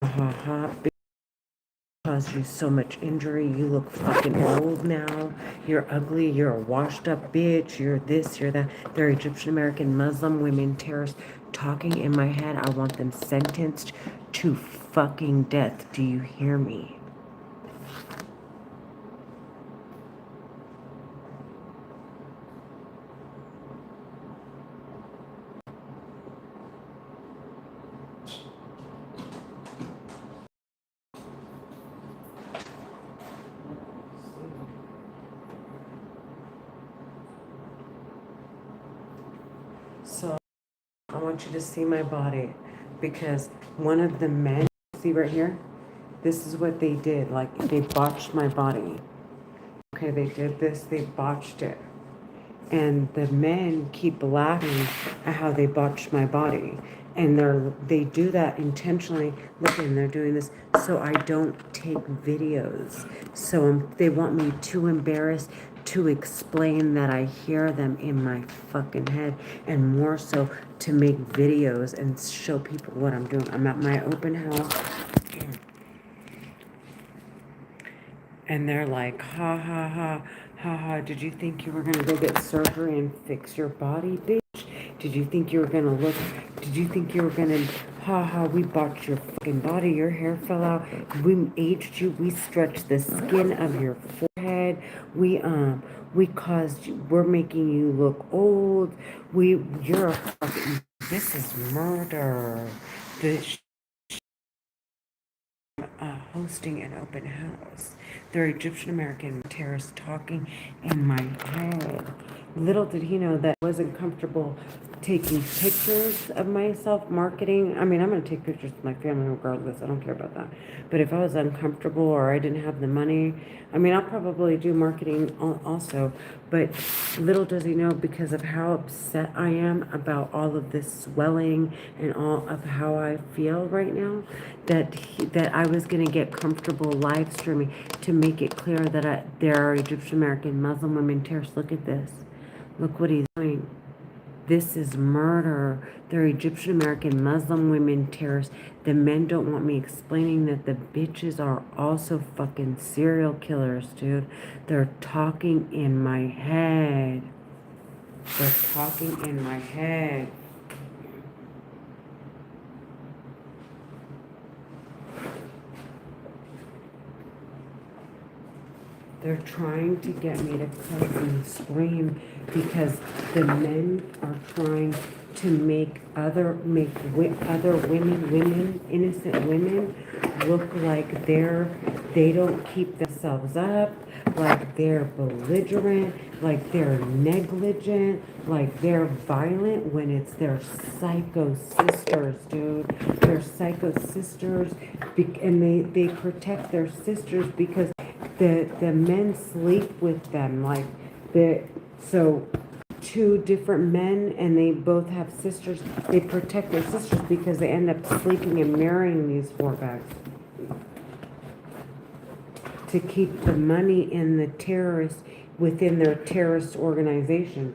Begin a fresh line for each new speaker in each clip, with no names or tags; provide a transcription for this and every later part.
Ha ha. Caused you so much injury. You look fucking old now. You're ugly. You're a washed up bitch. You're this, you're that. They're Egyptian American Muslim women terrorists talking in my head. I want them sentenced to fucking death. Do you hear me? So I want you to see my body because one of the men, see right here, this is what they did. Like they botched my body. Okay, they did this, they botched it. And the men keep laughing at how they botched my body. And they do that intentionally. Look, and they're doing this so I don't take videos. So they want me too embarrassed to explain that I hear them in my fucking head, and more so to make videos and show people what I'm doing. I'm at my open house, and they're like, ha ha ha, ha ha. Did you think you were gonna go get surgery and fix your body, bitch? Did you think you were gonna look? Did you think you were gonna? Ha ha. We botched your fucking body. Your hair fell out. We aged you. We stretched the skin of your forehead. We caused you. We're making you look old. You're a fucking. This is murder. This hosting an open house. There are Egyptian American terrorists talking in my head. Little did he know that I wasn't comfortable taking pictures of myself, marketing. I mean, I'm going to take pictures of my family regardless. I don't care about that. But if I was uncomfortable or I didn't have the money, I mean, I'll probably do marketing also. But little does he know, because of how upset I am about all of this swelling and all of how I feel right now, that I was going to get comfortable live streaming to make it clear that there are Egyptian American Muslim women terrorists. Look at this. Look what he's doing. This is murder. They're Egyptian American Muslim women terrorists. The men don't want me explaining that the bitches are also fucking serial killers, dude. They're talking in my head. They're talking in my head. They're trying to get me to cuss and scream because the men are trying to make other women, innocent women, look like they don't keep themselves up, like they're belligerent, like they're negligent, like they're violent, when it's their psycho sisters, dude. They're psycho sisters, and they protect their sisters because the men sleep with them, like so two different men, and they both have sisters. They protect their sisters because they end up sleeping and marrying these four guys to keep the money in the terrorists within their terrorist organization.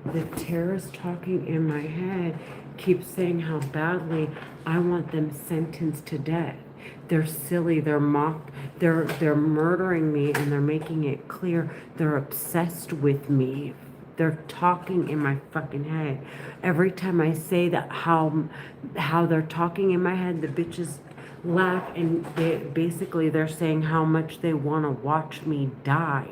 The terrorist talking in my head keeps saying how badly I want them sentenced to death. They're silly, they're murdering me, and they're making it clear they're obsessed with me. They're talking in my fucking head. Every time I say that, how they're talking in my head, the bitches laugh, and they're saying how much they want to watch me die.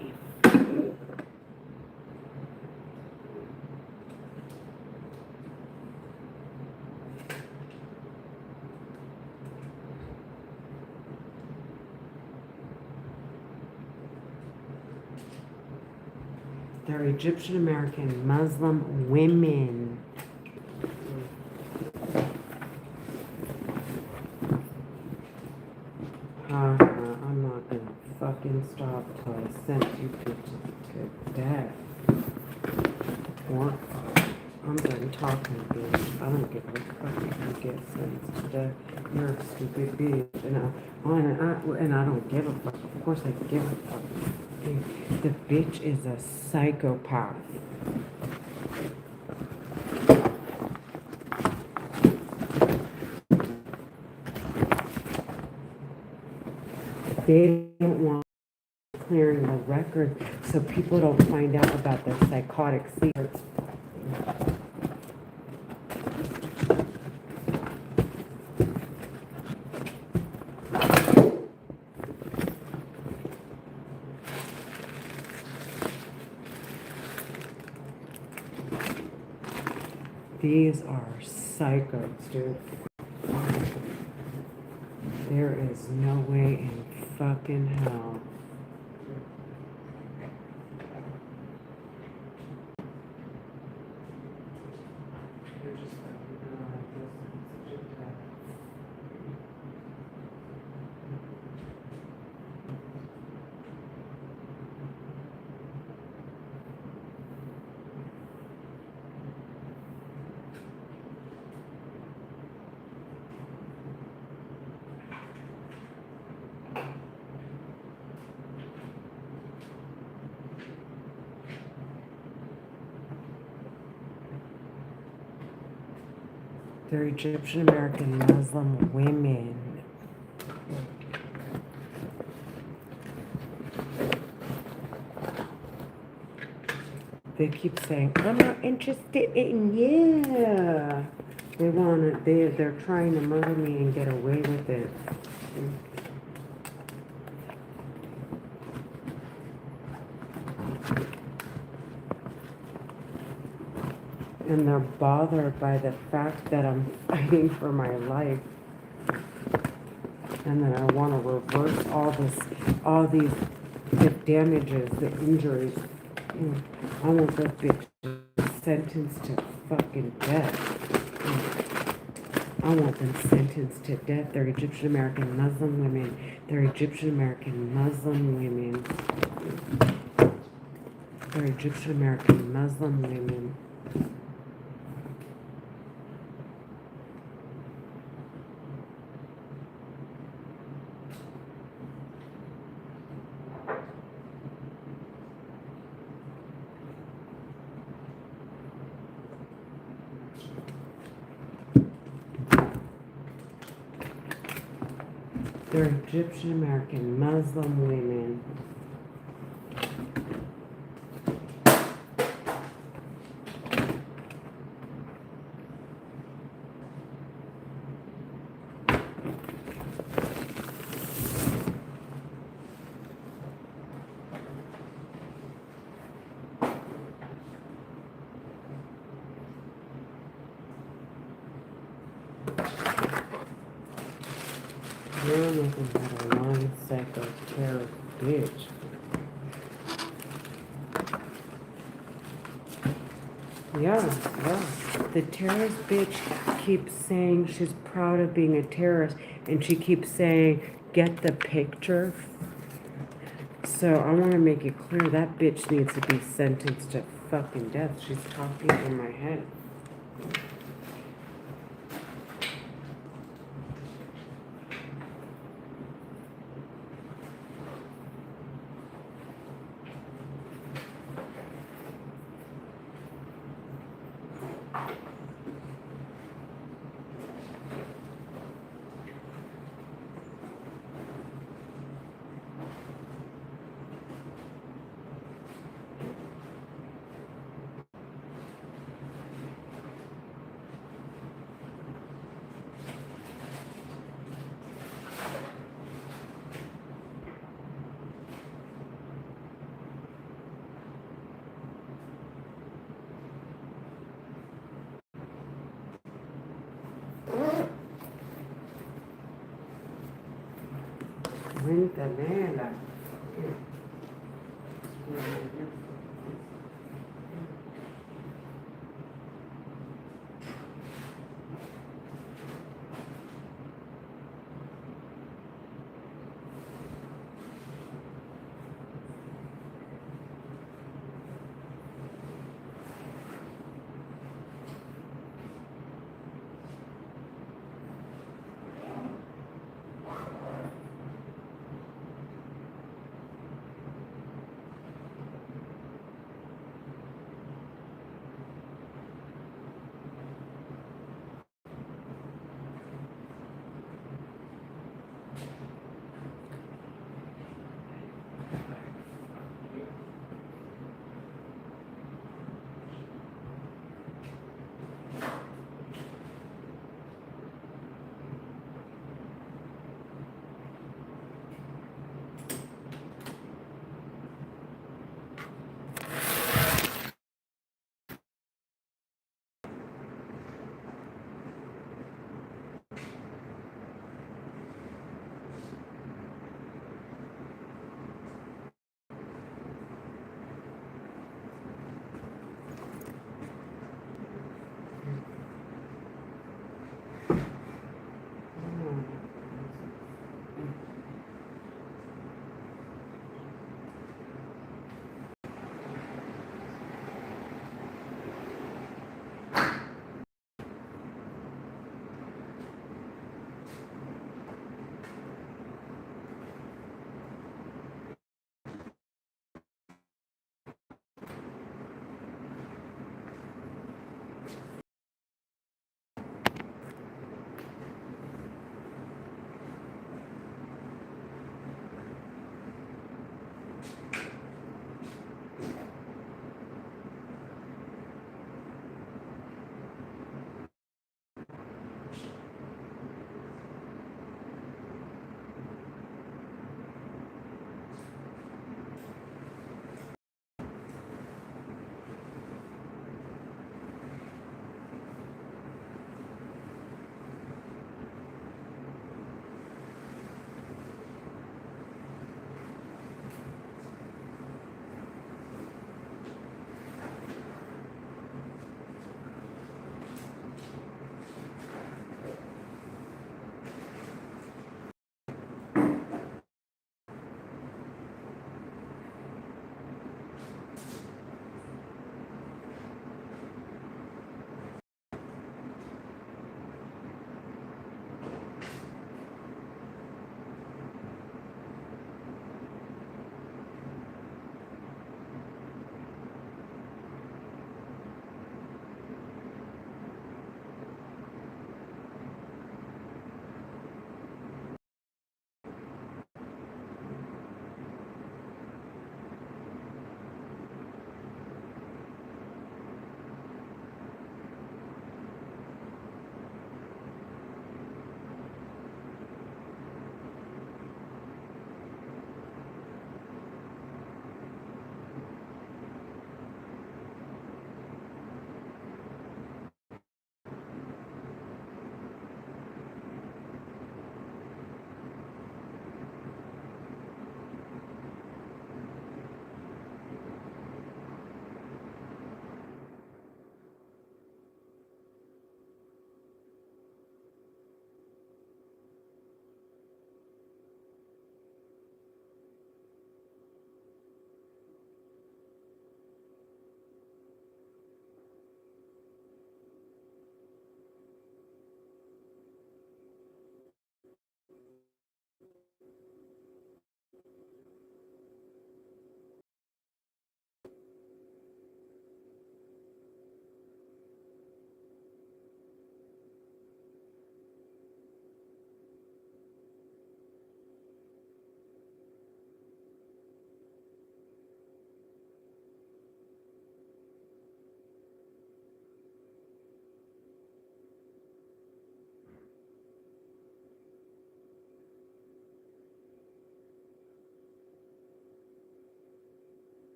They're Egyptian American Muslim women. I'm not gonna fucking stop till I sent you bitches to death. Or I'm done talking, bitch. I don't give a fuck if you get sentenced to death. You're a stupid bitch. And I don't give a fuck. Of course I give a fuck. The bitch is a psychopath. They don't want clearing the record so people don't find out about their psychotic secrets. These are psychos, dude. There is no way in fucking hell. They're Egyptian American Muslim women. They keep saying, I'm not interested in you. They're trying to murder me and get away with it. And they're bothered by the fact that I'm fighting for my life. And that I want to reverse all these, the damages, the injuries. I want those bitches sentenced to fucking death. I want them sentenced to death. They're Egyptian American Muslim women. They're Egyptian American Muslim women. They're Egyptian American Muslim women. They're Egyptian American Muslim women. You're nothing but a lying psycho terrorist bitch. Yeah. The terrorist bitch keeps saying she's proud of being a terrorist, and she keeps saying, get the picture. So I want to make it clear that bitch needs to be sentenced to fucking death. She's talking in my head. Cuenta, nela.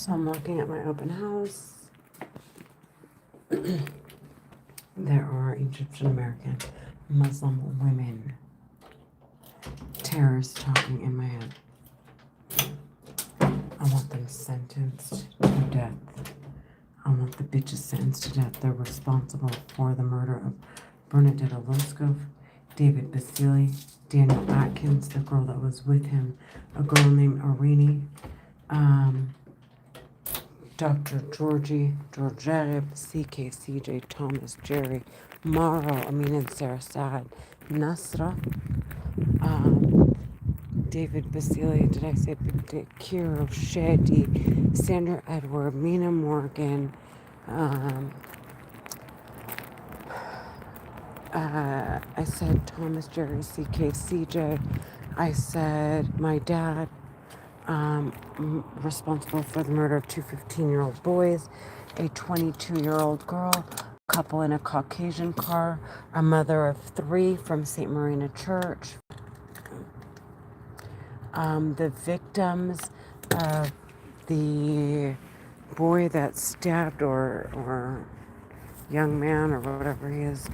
So I'm looking at my open house. There are Egyptian American Muslim women terrorists talking in my head. I want them sentenced to death. I want the bitches sentenced to death. They're responsible for the murder of Bernadette Oloskov, David Basile, Daniel Atkins, the girl that was with him, a girl named Arini, Dr. Georgette, CK, CJ, Thomas, Jerry, Maro, Amin and Sarah Sad, Nasra, David Basile, did I say Kiro Shetty, Sandra Edward, Mina Morgan, I said Thomas, Jerry, CK, CJ. I said my dad, responsible for the murder of two 15-year-old boys, a 22-year-old girl, couple in a Caucasian car, a mother of three from St. Marina Church, the victims of the boy that stabbed or young man or whatever he is.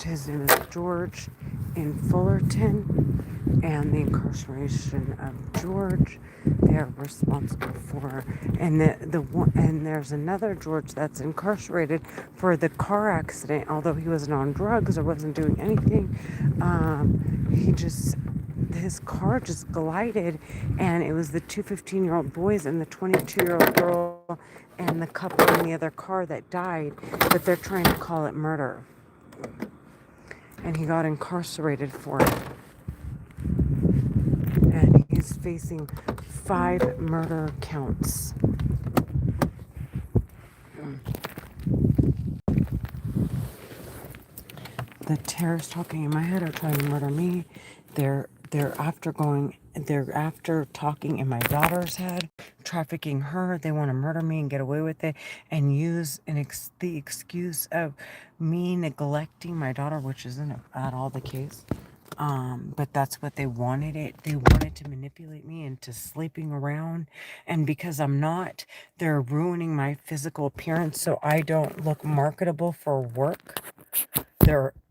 His name is George in Fullerton, and the incarceration of George. They are responsible for, and and there's another George that's incarcerated for the car accident. Although he wasn't on drugs or wasn't doing anything, his car just glided, and it was the two 15-year-old boys and the 22-year-old girl and the couple in the other car that died, but they're trying to call it murder. And he got incarcerated for it. And he's facing 5 murder counts. The terrorists talking in my head are trying to murder me. They're after talking in my daughter's head, trafficking her. They want to murder me and get away with it, and use the excuse of me neglecting my daughter, which isn't at all the case. But that's what they wanted. They wanted to manipulate me into sleeping around, and because I'm not, they're ruining my physical appearance so I don't look marketable for work.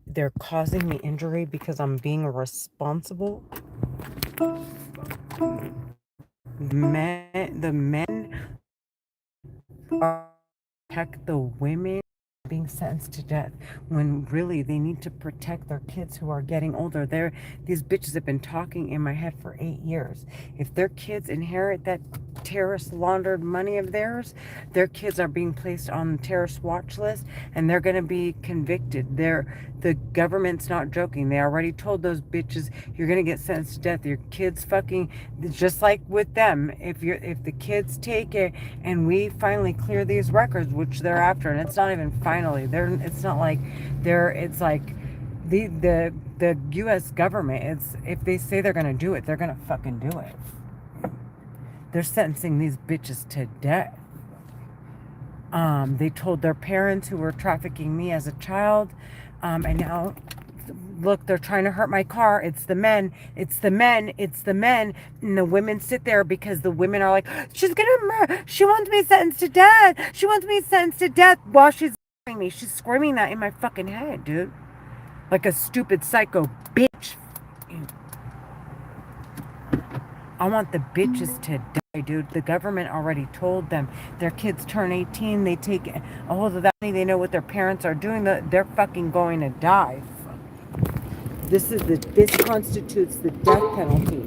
They're causing me injury because I'm being irresponsible. The men are protect the women being sentenced to death when really they need to protect their kids who are getting older. These bitches have been talking in my head for 8 years. If their kids inherit that terrorist laundered money of theirs, their kids are being placed on the terrorist watch list, and they're going to be convicted. The government's not joking. They already told those bitches, you're going to get sentenced to death. Your kids fucking, just like with them, if the kids take it and we finally clear these records, which they're after, and it's not even finally, it's not like it's like the US government, if they say they're going to do it, they're going to fucking do it. They're sentencing these bitches to death. They told their parents who were trafficking me as a child, and now, look, they're trying to hurt my car. It's the men. It's the men. It's the men. And the women sit there because the women are like, she's going to murder. She wants me sentenced to death. She wants me sentenced to death while she's screaming me. She's screaming that in my fucking head, dude. Like a stupid psycho bitch. I want the bitches to die, dude. The government already told them their kids turn 18, they take a hold of that money, they know what their parents are doing, they're fucking going to die. This constitutes the death penalty.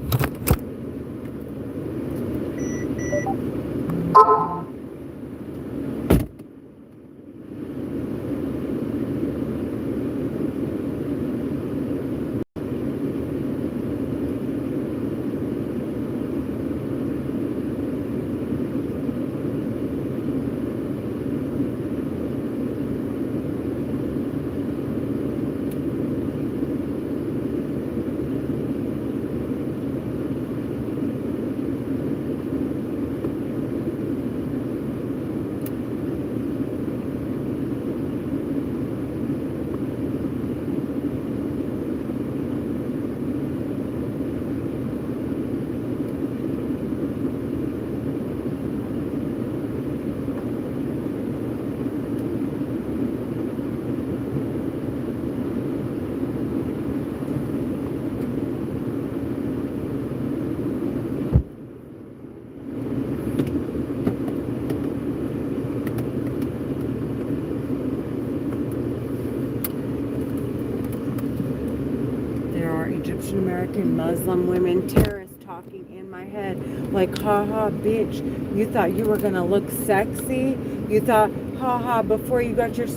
are Egyptian American Muslim women terrorists talking in my head like, haha, bitch, you thought you were gonna look sexy? You thought, haha, before you got your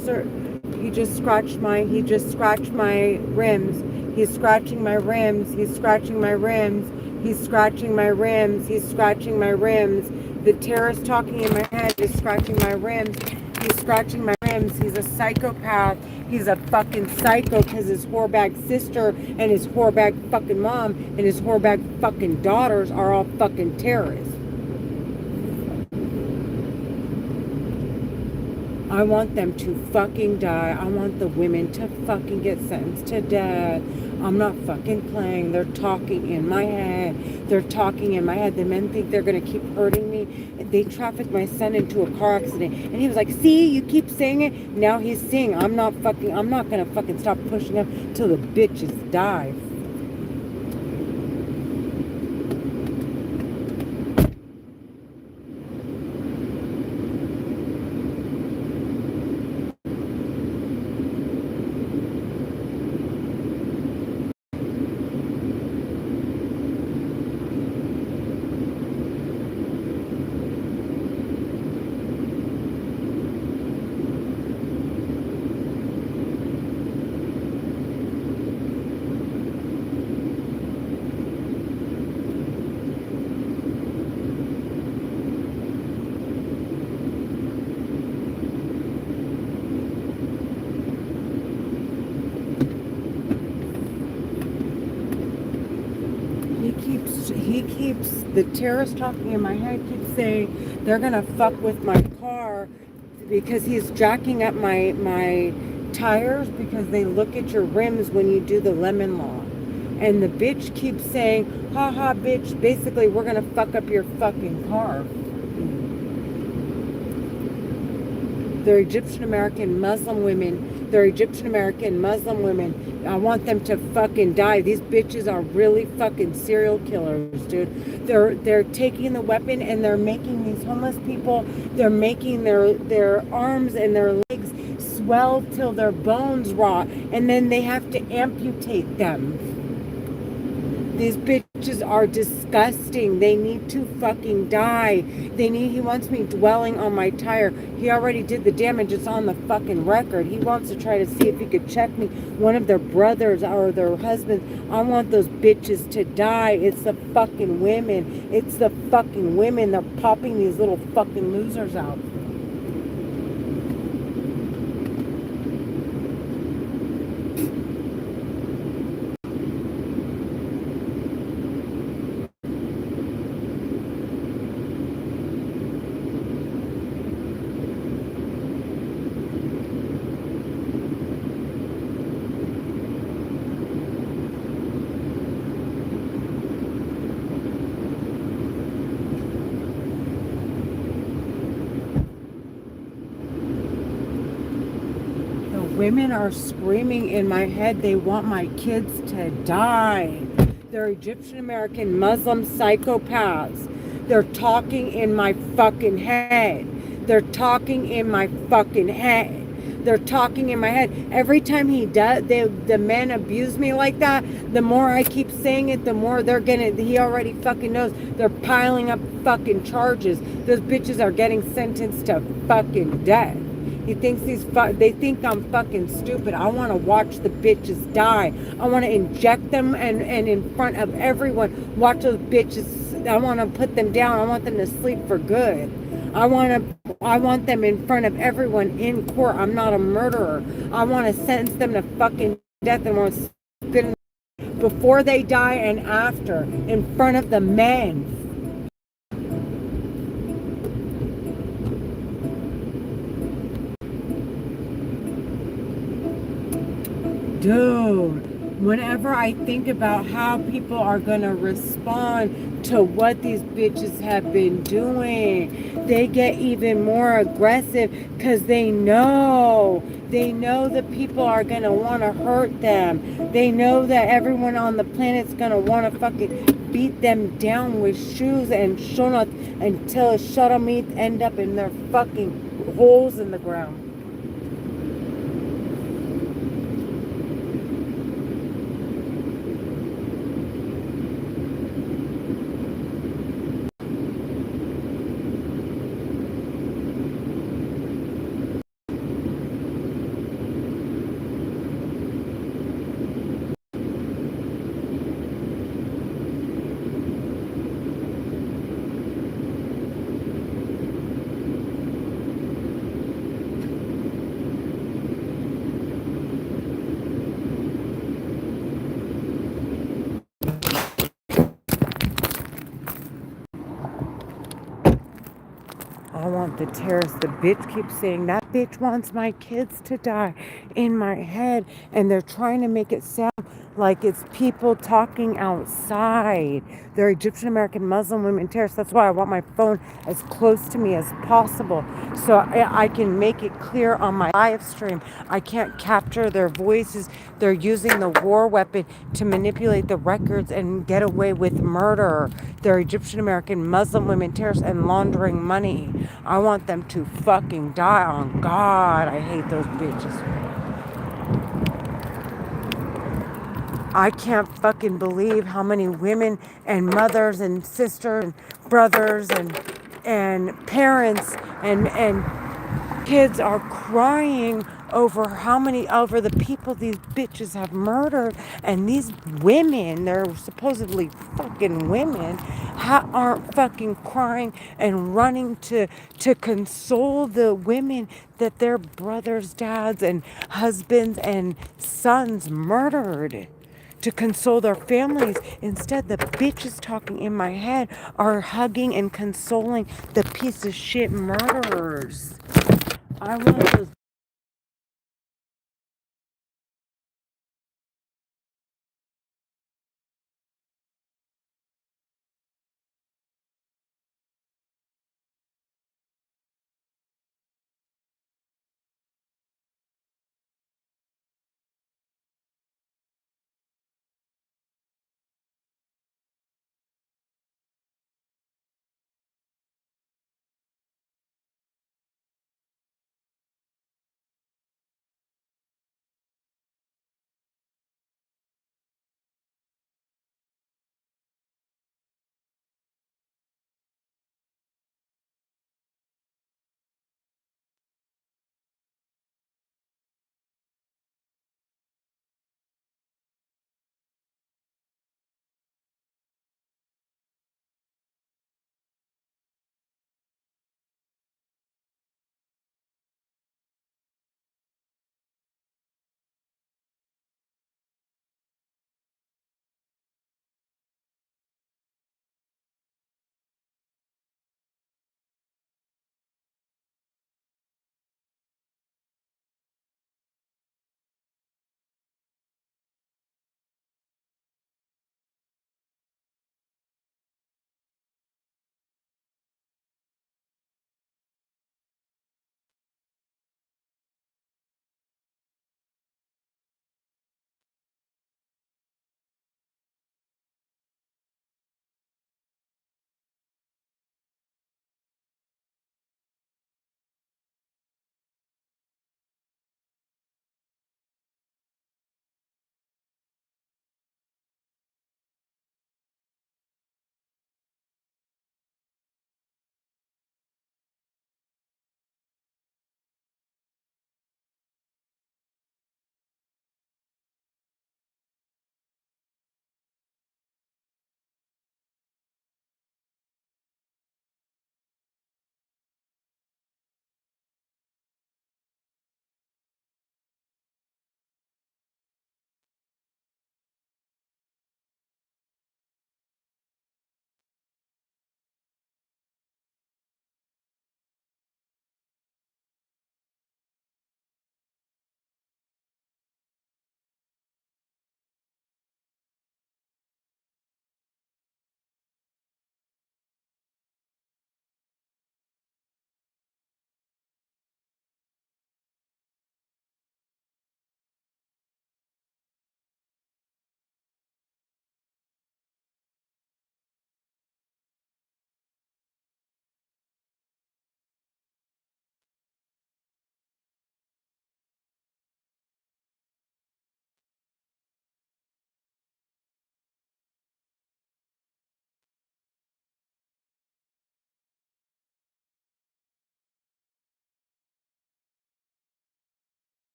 he just scratched my rims. He's scratching my rims. He's scratching my rims. He's scratching my rims. He's scratching my rims. The terrorist talking in my head is scratching my rims. He's scratching my rims. He's a psychopath. He's a fucking psycho because his whorebag sister and his whorebag fucking mom and his whorebag fucking daughters are all fucking terrorists. I want them to fucking die. I want the women to fucking get sentenced to death. I'm not fucking playing. They're talking in my head. They're talking in my head. The men think they're going to keep hurting me. They trafficked my son into a car accident. And he was like, see, you keep saying it. Now he's seeing I'm not going to fucking stop pushing him till the bitches die. The terrorist talking in my head keeps saying they're gonna fuck with my car because he's jacking up my tires because they look at your rims when you do the lemon law. And the bitch keeps saying, haha bitch, basically we're gonna fuck up your fucking car. They're Egyptian American Muslim women. They're Egyptian American Muslim women. I want them to fucking die. These bitches are really fucking serial killers, dude. They're taking the weapon and they're making these homeless people, they're making their arms and their legs swell till their bones rot, and then they have to amputate them. These bitches are disgusting. They need to fucking die. He wants me dwelling on my tire. He already did the damage. It's on the fucking record. He wants to try to see if he could check me. One of their brothers or their husbands. I want those bitches to die. It's the fucking women. It's the fucking women. They're popping these little fucking losers out. Women are screaming in my head, they want my kids to die. They're Egyptian American Muslim psychopaths. They're talking in my fucking head. They're talking in my fucking head. They're talking in my head. Every time the men abuse me like that, the more I keep saying it, the more he already fucking knows. They're piling up fucking charges. Those bitches are getting sentenced to fucking death. They think I'm fucking stupid. I want to watch the bitches die. I want to inject them and in front of everyone, watch those bitches. I want to put them down. I want them to sleep for good. I want them in front of everyone in court. I'm not a murderer. I want to sentence them to fucking death and want to spit in before they die and after in front of the men. Dude, whenever I think about how people are going to respond to what these bitches have been doing, they get even more aggressive because they know that people are going to want to hurt them. They know that everyone on the planet's going to want to fucking beat them down with shoes and shonot until sharamit end up in their fucking holes in the ground. of the terrorist. The bitch keeps saying that bitch wants my kids to die in my head, and they're trying to make it sound like it's people talking outside. They're Egyptian American Muslim women terrorists. That's why I want my phone as close to me as possible so I can make it clear on my live stream. I can't capture their voices. They're using the war weapon to manipulate the records and get away with murder. They're Egyptian American Muslim women terrorists and laundering money. I want them to fucking die on God. I hate those bitches. I can't fucking believe how many women and mothers and sisters and brothers and parents and kids are crying over the people these bitches have murdered, and these women, they're supposedly fucking women, aren't fucking crying and running to console the women that their brothers, dads, and husbands and sons murdered, to console their families. Instead, the bitches talking in my head are hugging and consoling the piece of shit murderers. I want those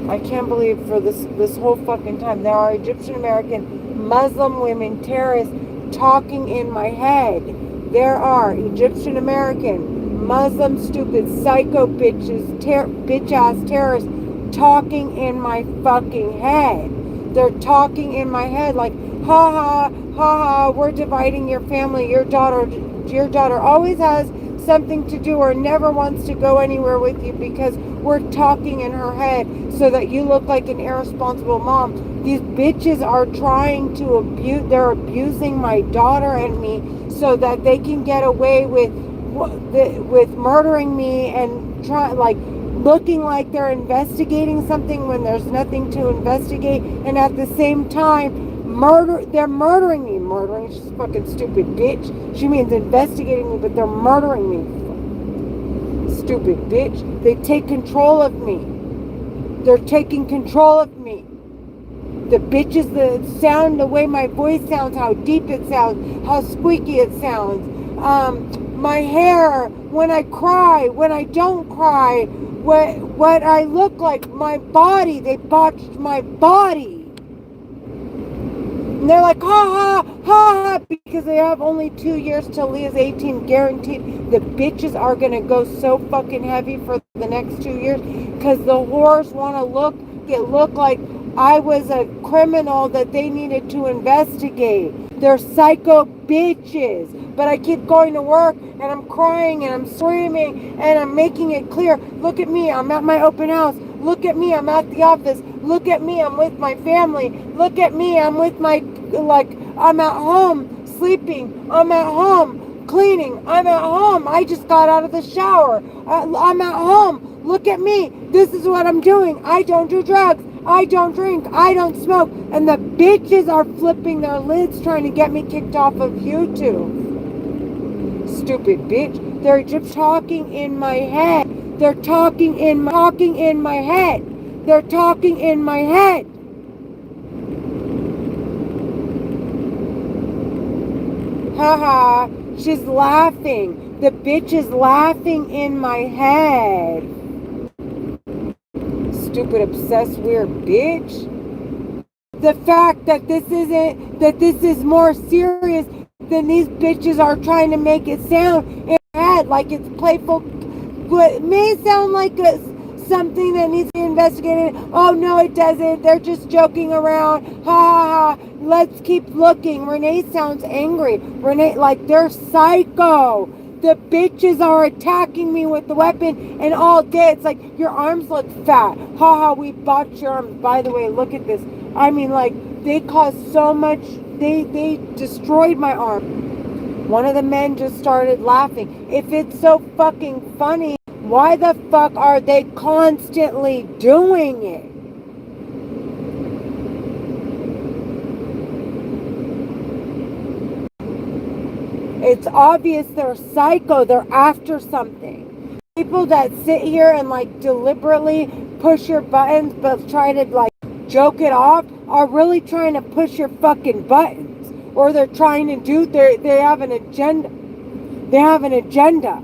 I can't believe for this whole fucking time there are Egyptian American Muslim women terrorists talking in my head. There are Egyptian American Muslim stupid psycho bitch ass terrorists talking in my fucking head. They're talking in my head like, ha ha, ha ha, we're dividing your family. Your daughter always has something to do or never wants to go anywhere with you because we're talking in her head so that you look like an irresponsible mom. These bitches are trying to they're abusing my daughter and me so that they can get away with murdering me and looking like they're investigating something when there's nothing to investigate, and at the same time they're murdering me. Murdering, she's a fucking stupid bitch. She means investigating me, but they're murdering me. Stupid bitch. They take control of me. They're taking control of me. The bitches, the sound, the way my voice sounds, how deep it sounds, how squeaky it sounds. My hair, when I cry, when I don't cry, what I look like, my body, they botched my body. And they're like, ha ha, ha ha, because they have only 2 years till Leah's 18, guaranteed. The bitches are gonna go so fucking heavy for the next 2 years because the whores want to look like I was a criminal that they needed to investigate. They're psycho bitches. But I keep going to work and I'm crying and I'm screaming and I'm making it clear. Look at me, I'm at my open house. Look at me, I'm at the office. Look at me, I'm with my family. Look at me, I'm with I'm at home sleeping. I'm at home cleaning. I'm at home. I just got out of the shower. I'm at home. Look at me. This is what I'm doing. I don't do drugs. I don't drink. I don't smoke. And the bitches are flipping their lids trying to get me kicked off of YouTube. Stupid bitch. They're just talking in my head. They're talking in my head. They're talking in my head. Haha. She's laughing. The bitch is laughing in my head. Stupid, obsessed, weird bitch. The fact that this is more serious than these bitches are trying to make it sound in my head, like it's playful. It may sound like something that needs to be investigated. Oh no, it doesn't. They're just joking around. Ha ha ha. Let's keep looking. Renee sounds angry. Renee, like they're psycho. The bitches are attacking me with the weapon and all day. It's like, your arms look fat. Ha ha, we botched your arms. By the way, look at this. I mean, like, they caused so much. They destroyed my arm. One of the men just started laughing. If it's so fucking funny, why the fuck are they constantly doing it? It's obvious they're psycho. They're after something. People that sit here and like deliberately push your buttons but try to like joke it off are really trying to push your fucking buttons. Or they're trying to they have an agenda. They have an agenda.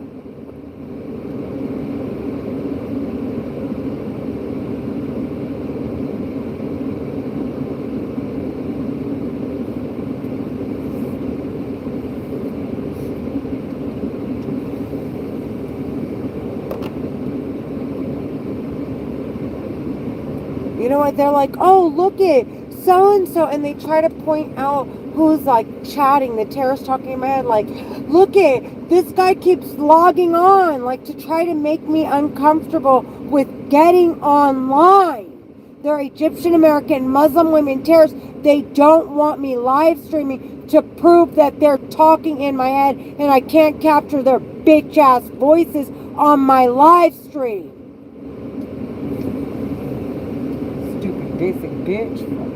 You know what? They're like, oh, look it, so and so, and they try to point out who's like chatting. The terrorist talking in my head, like, look it, this guy keeps logging on, like to try to make me uncomfortable with getting online. They're Egyptian American Muslim women terrorists. They don't want me live streaming to prove that they're talking in my head and I can't capture their bitch ass voices on my live stream. Stupid basic bitch.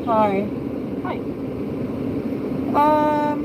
Hi.
Hi.
Um,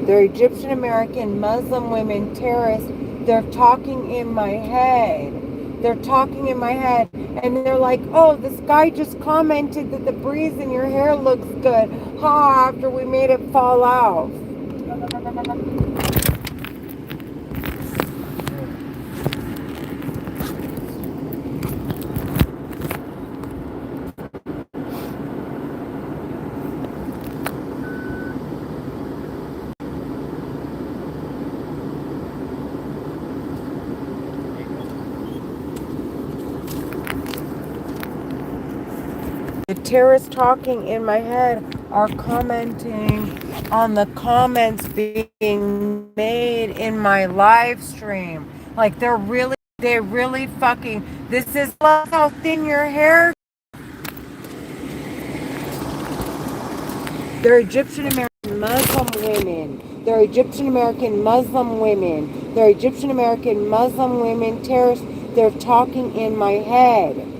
They're Egyptian American Muslim women terrorists. They're talking in my head. They're talking in my head. And they're like, oh, this guy just commented that the breeze in your hair looks good. Ha, after we made it fall out. The terrorists talking in my head are commenting on the comments being made in my live stream. Like they really fucking, this is how thin your hair. They're Egyptian American Muslim women. They're Egyptian American Muslim women. They're Egyptian American Muslim women terrorists. They're talking in my head.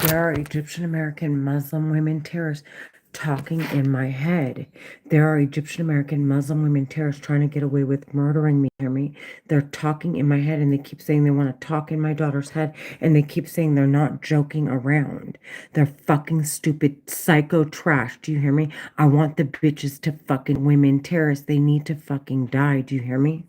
There are Egyptian American Muslim women terrorists talking in my head. There are Egyptian American Muslim women terrorists trying to get away with murdering me. Hear me? They're talking in my head and they keep saying they want to talk in my daughter's head and they keep saying they're not joking around. They're fucking stupid psycho trash. Do you hear me? I want the bitches to fucking women terrorists. They need to fucking die. Do you hear me?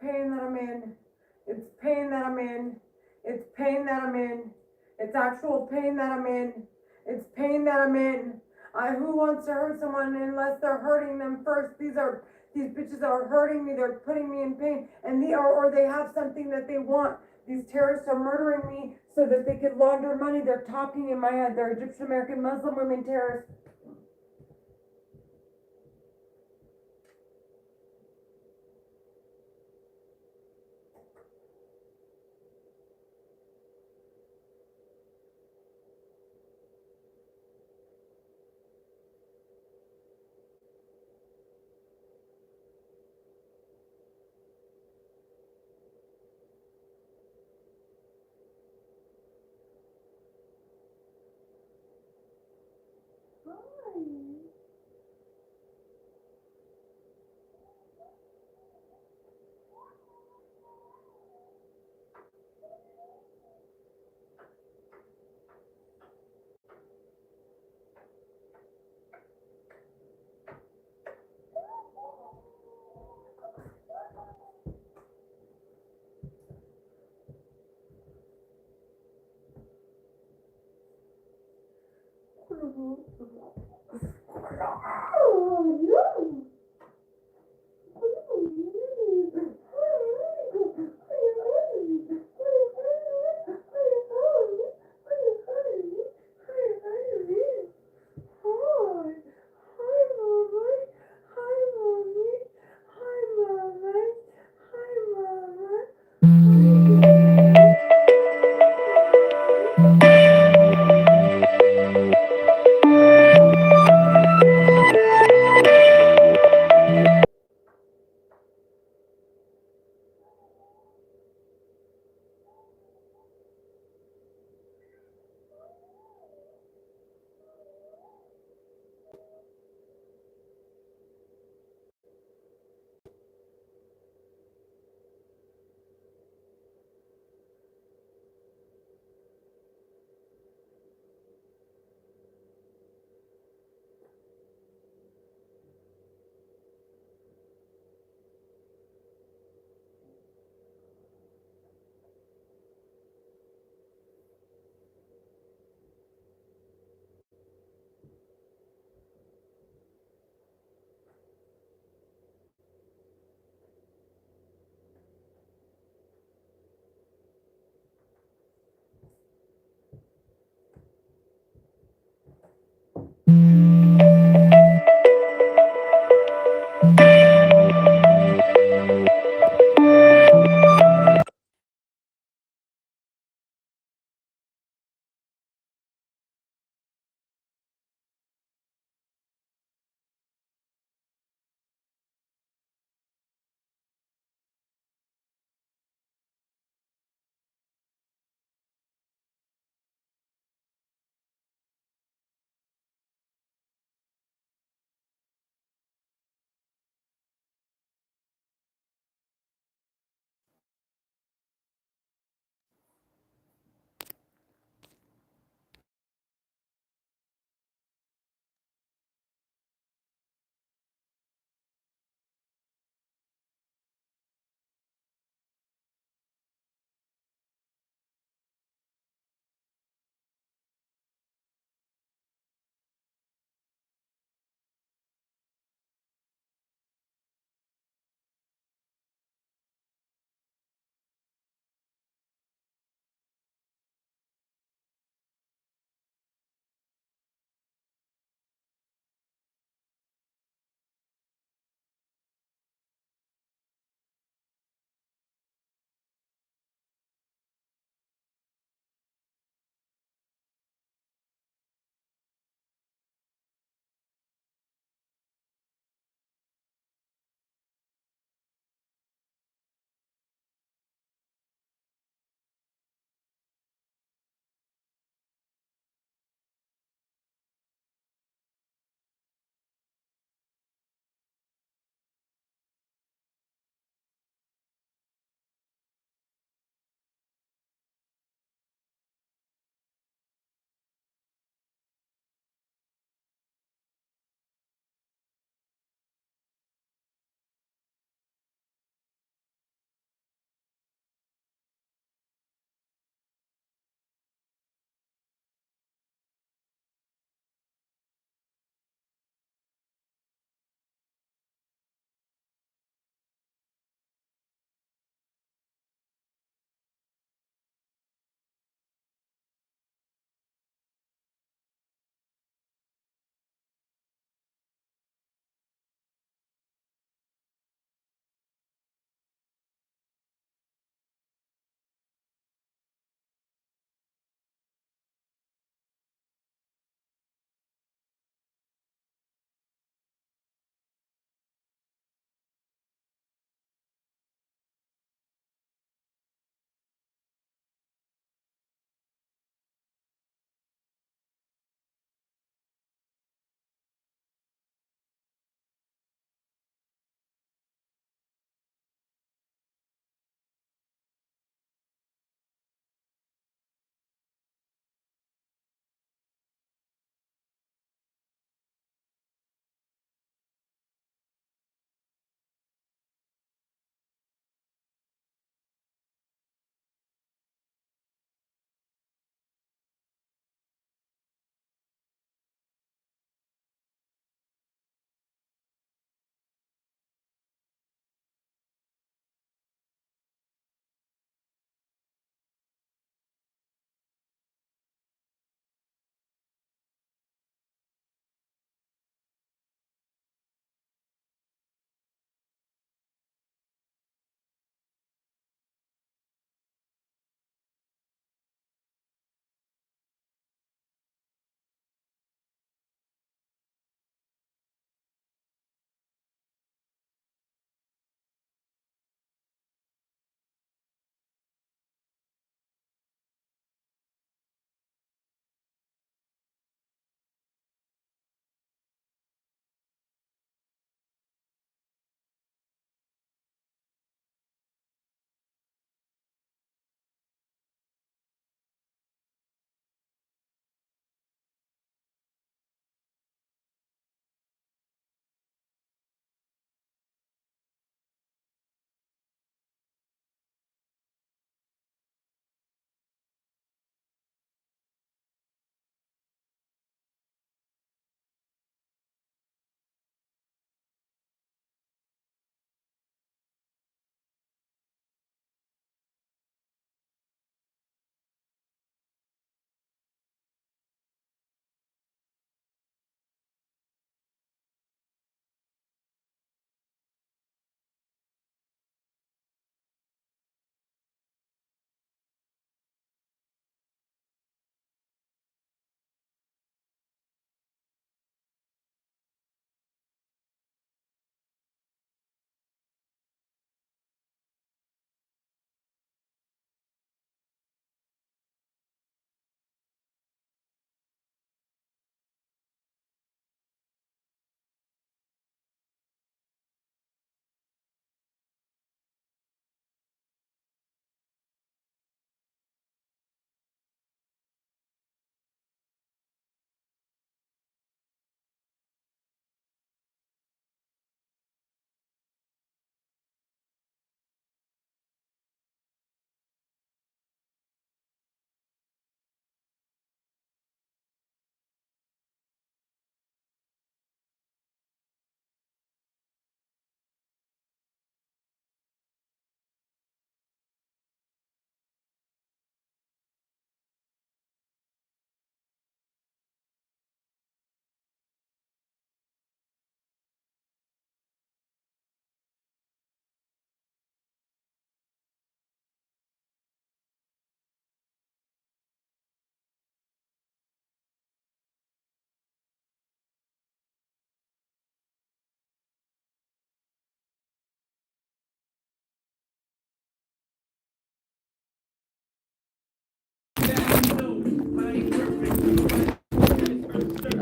pain that I'm in. It's pain that I'm in. It's pain that I'm in. It's actual pain that I'm in. It's pain that I'm in. Who wants to hurt someone unless they're hurting them first? These bitches are hurting me. They're putting me in pain, and or they have something that they want. These terrorists are murdering me so that they could launder money. They're talking in my head. They're Egyptian American Muslim women terrorists.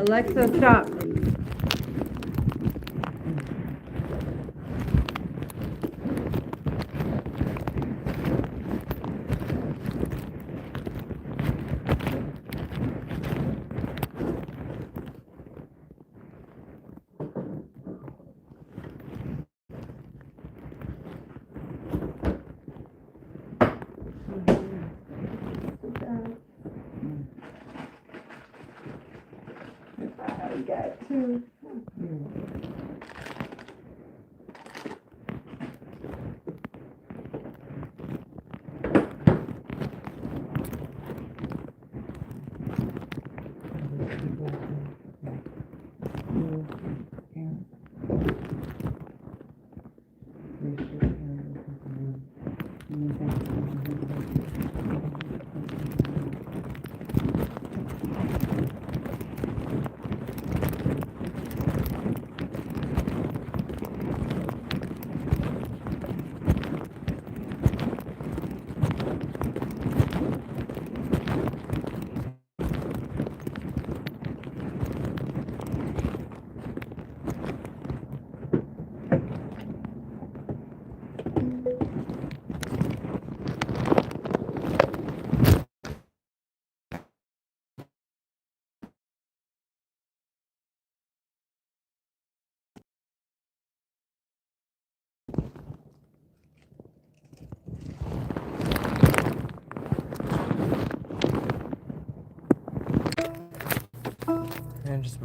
Alexa, stop. I got two.
And just